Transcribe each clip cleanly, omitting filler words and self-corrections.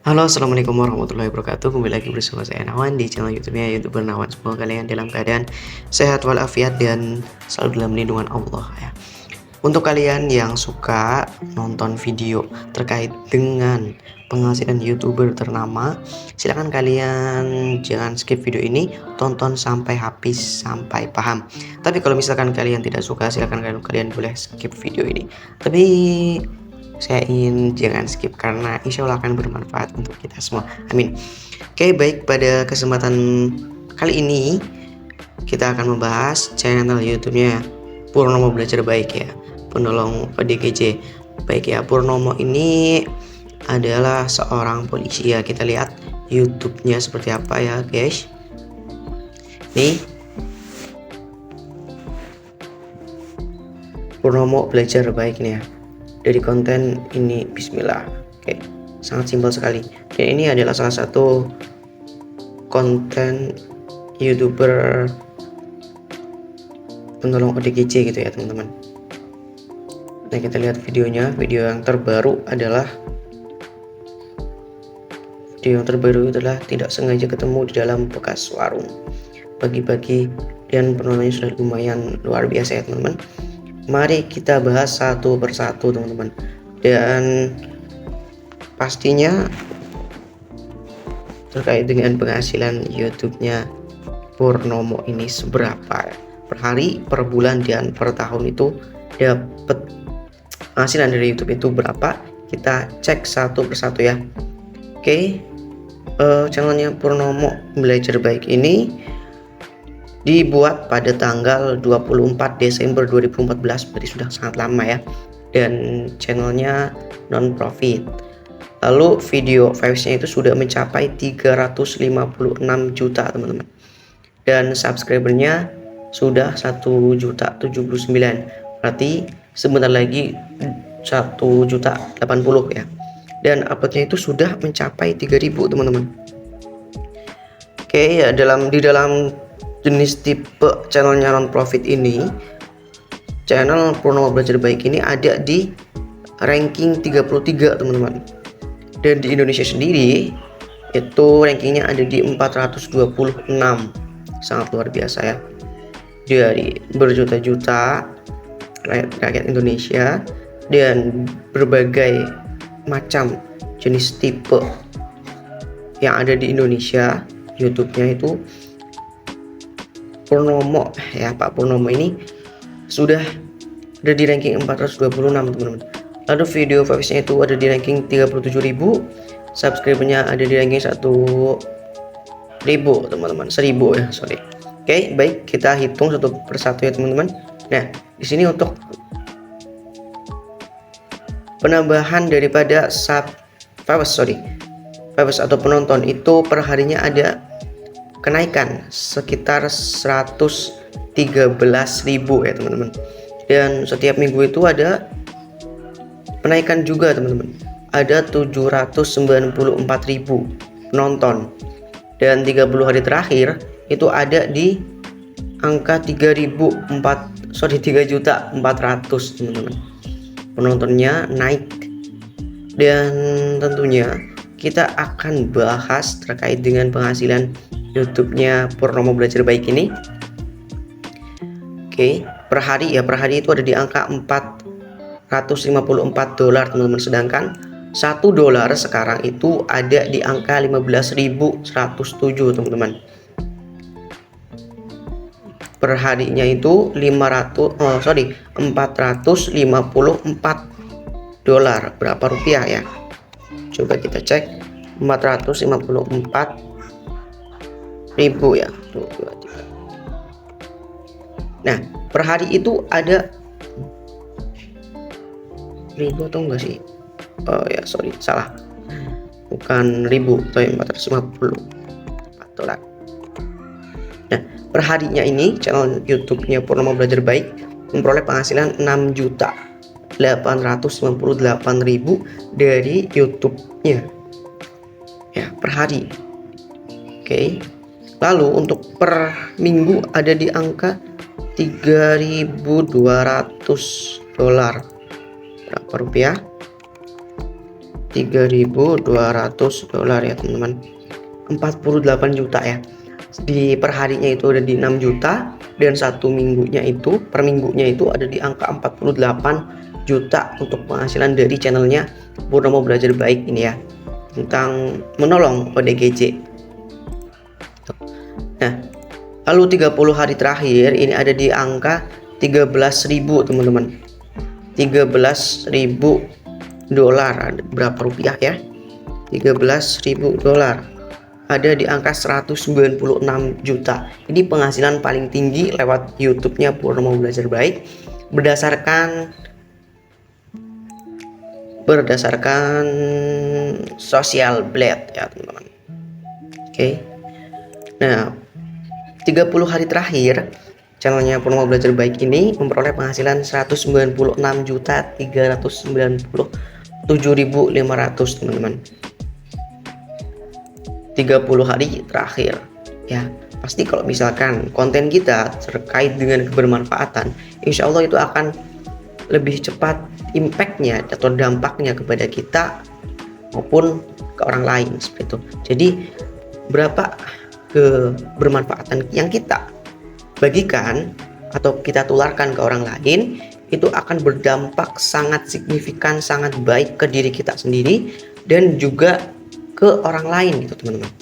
Halo, assalamualaikum warahmatullahi wabarakatuh. Kembali lagi bersama saya Nawan di channel YouTube-nya YouTuber Nawan. Semoga kalian dalam keadaan sehat walafiat dan selalu dalam lindungan Allah ya. Untuk kalian yang suka nonton video terkait dengan penghasilan YouTuber ternama, silahkan kalian jangan skip video ini, tonton sampai habis sampai paham. Tapi kalau misalkan kalian tidak suka, silahkan kalian boleh skip video ini. Tapi saya ingin jangan skip karena insya Allah akan bermanfaat untuk kita semua. Amin. Oke, baik, pada kesempatan kali ini kita akan membahas channel YouTube-nya Purnomo Belajar Baik ya, penolong PDKJ. Baik ya, Purnomo ini adalah seorang polisi ya. Kita lihat YouTube-nya seperti apa ya guys. Nih, Purnomo Belajar Baik nih ya. Dari konten ini, bismillah. Oke, sangat simpel sekali. Dan ini adalah salah satu konten YouTuber penolong ODGJ gitu ya teman-teman. Nah, kita lihat videonya. Video yang terbaru adalah tidak sengaja ketemu di dalam bekas warung, bagi-bagi, dan penontonnya sudah lumayan luar biasa ya teman-teman. Mari kita bahas satu persatu teman-teman, dan pastinya terkait dengan penghasilan YouTube-nya Purnomo ini seberapa ya? Per hari, per bulan, dan per tahun itu dapat penghasilan dari YouTube itu berapa? Kita cek satu persatu ya. Oke, channelnya Purnomo Belajar Baik ini dibuat pada tanggal 24 Desember 2014, berarti sudah sangat lama ya, dan channelnya non profit. Lalu video views-nya itu sudah mencapai 356 juta teman-teman, dan subscribernya sudah 1.079.000, berarti sebentar lagi 1.080.000 ya, dan uploadnya itu sudah mencapai 3.000 teman-teman. Oke ya, di dalam jenis tipe channelnya non profit ini, channel Purnomo Belajar Baik ini ada di ranking 33 teman-teman, dan di Indonesia sendiri itu rankingnya ada di 426. Sangat luar biasa ya, dari berjuta-juta rakyat Indonesia dan berbagai macam jenis tipe yang ada di Indonesia. YouTube-nya itu Purnomo ya, Pak Purnomo ini sudah ada di ranking 426 teman-teman. Lalu video views-nya itu ada di ranking 37.000, subscribernya ada di ranking 1.000 teman-teman, 1.000 ya, sorry. Oke, baik, kita hitung satu persatu ya teman-teman. Nah, di sini untuk penambahan daripada viewers atau penonton itu per harinya ada kenaikan sekitar 113.000 ya teman-teman, dan setiap minggu itu ada penaikan juga teman-teman, ada 794.000 penonton, dan 30 hari terakhir itu ada di angka 3.400 teman-teman. Penontonnya naik, dan tentunya kita akan bahas terkait dengan penghasilan YouTube-nya Purnomo Belajar Baik ini. Oke, per hari itu ada di angka $454 teman-teman, sedangkan $1 sekarang itu ada di angka 15.107 teman-teman. Per harinya itu $454. Berapa rupiah ya? Coba kita cek. 454.000 ya. Nah, per hari itu ada ribu atau enggak sih? Oh ya, sorry, salah. Bukan ribu, tapi 454 dolar. Nah, per harinya ini channel YouTube-nya Purnomo Belajar Baik memperoleh penghasilan 6.898.000 dari YouTube-nya ya, per hari. Oke. Lalu untuk per minggu ada di angka $3.200. Berapa rupiah? $3.200 ya teman-teman, 48 juta ya. Di perharinya itu ada di 6 juta, dan satu minggunya itu per minggunya itu ada di angka 48 juta untuk penghasilan dari channelnya Purnomo Belajar Baik ini ya, tentang menolong ODGJ. Nah, lalu 30 hari terakhir ini ada di angka 13.000 teman-teman, $13.000. Berapa rupiah ya? $13.000 ada di angka 196 juta. Ini penghasilan paling tinggi lewat YouTube-nya Purnomo Belajar Baik berdasarkan Social Blade ya teman-teman. Oke. Nah, 30 hari terakhir channelnya Purnomo Belajar Baik ini memperoleh penghasilan 196.397.500 teman-teman. 30 hari terakhir ya. Pasti kalau misalkan konten kita terkait dengan kebermanfaatan, insya Allah itu akan lebih cepat impactnya atau dampaknya kepada kita maupun ke orang lain seperti itu. Jadi berapa kebermanfaatan yang kita bagikan atau kita tularkan ke orang lain, itu akan berdampak sangat signifikan, sangat baik ke diri kita sendiri dan juga ke orang lain gitu teman-teman.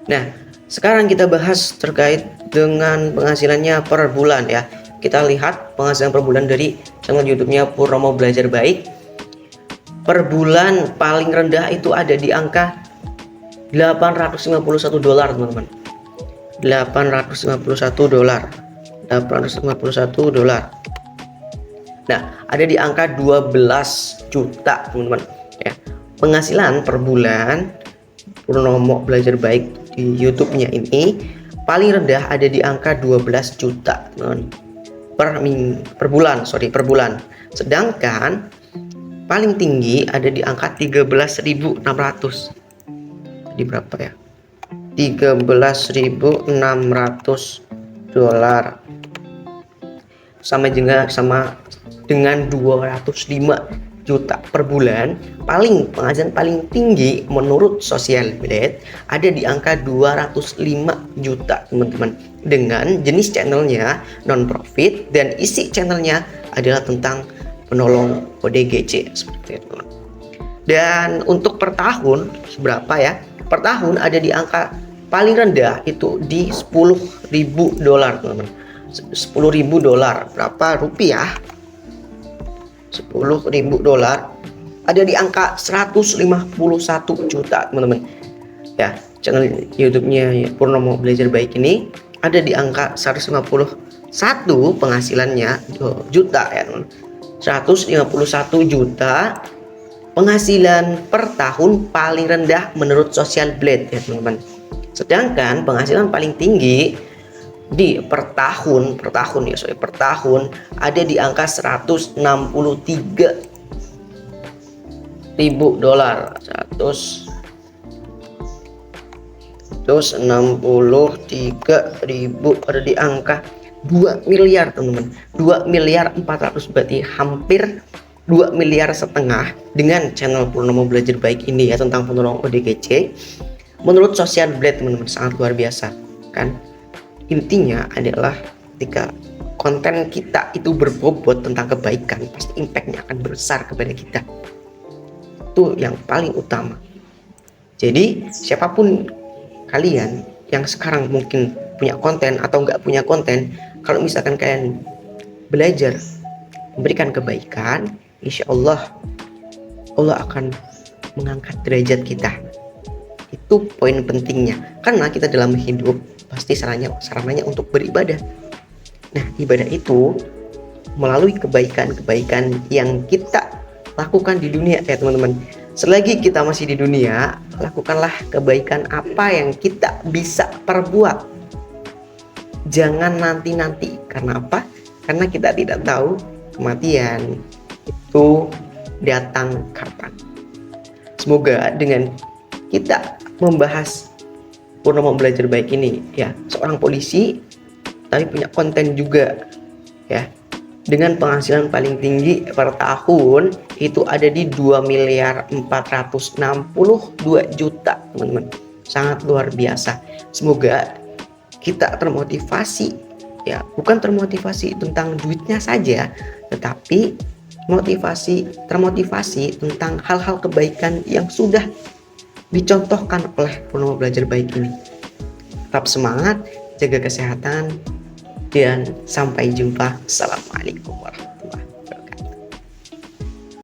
Nah, sekarang kita bahas terkait dengan penghasilannya per bulan ya. Kita lihat penghasilan per bulan dari channel YouTube-nya Purnomo Belajar Baik. Per bulan paling rendah itu ada di angka $851 teman-teman. $851. Nah, ada di angka 12 juta teman-teman ya. Penghasilan per bulan Purnomo Belajar Baik di YouTube-nya ini paling rendah ada di angka 12 juta teman-teman. Per bulan. Sedangkan paling tinggi ada di angka 13.600. Di berapa ya? $13.600. Sama dengan 205 juta per bulan. Penghasilan paling tinggi menurut Social Blade ada di angka 205 juta teman-teman, dengan jenis channelnya non profit dan isi channelnya adalah tentang penolong ODGJ seperti itu. Dan untuk per tahun seberapa ya? Per tahun ada di angka paling rendah itu di $10.000 teman-teman. $10.000 berapa rupiah? $10.000 ada di angka 151 juta teman-teman ya. Channel YouTube-nya Purnomo Belajar Baik ini ada di angka 151 penghasilannya juta ya teman. 151 juta penghasilan per tahun paling rendah menurut Social Blade ya teman-teman. Sedangkan penghasilan paling tinggi di per tahun ada di angka $163.000. Ada di angka 2 miliar teman-teman. 2.400.000.000 berarti hampir 2,5 miliar dengan channel Purnomo Belajar Baik ini ya, tentang penolong ODGJ. Menurut Social Blade teman-teman sangat luar biasa kan. Intinya adalah ketika konten kita itu berbobot tentang kebaikan, pasti impactnya akan besar kepada kita. Itu yang paling utama. Jadi siapapun kalian yang sekarang mungkin punya konten atau nggak punya konten, kalau misalkan kalian belajar memberikan kebaikan, insya Allah akan mengangkat derajat kita. Itu poin pentingnya, karena kita dalam hidup pasti sarananya untuk beribadah. Nah, ibadah itu melalui kebaikan-kebaikan yang kita lakukan di dunia ya teman-teman. Selagi kita masih di dunia, lakukanlah kebaikan apa yang kita bisa perbuat. Jangan nanti-nanti. Karena apa? Karena kita tidak tahu kematian itu datang kapan. Semoga dengan kita membahas Purnomo Belajar Baik ini ya, seorang polisi tapi punya konten juga ya, dengan penghasilan paling tinggi per tahun itu ada di 2.462.000.000, teman-teman. Sangat luar biasa. Semoga kita termotivasi, ya, bukan termotivasi tentang duitnya saja, tetapi termotivasi tentang hal-hal kebaikan yang sudah dicontohkan oleh Purnomo Belajar Baik ini. Tetap semangat, jaga kesehatan, dan sampai jumpa. Assalamualaikum warahmatullahi wabarakatuh.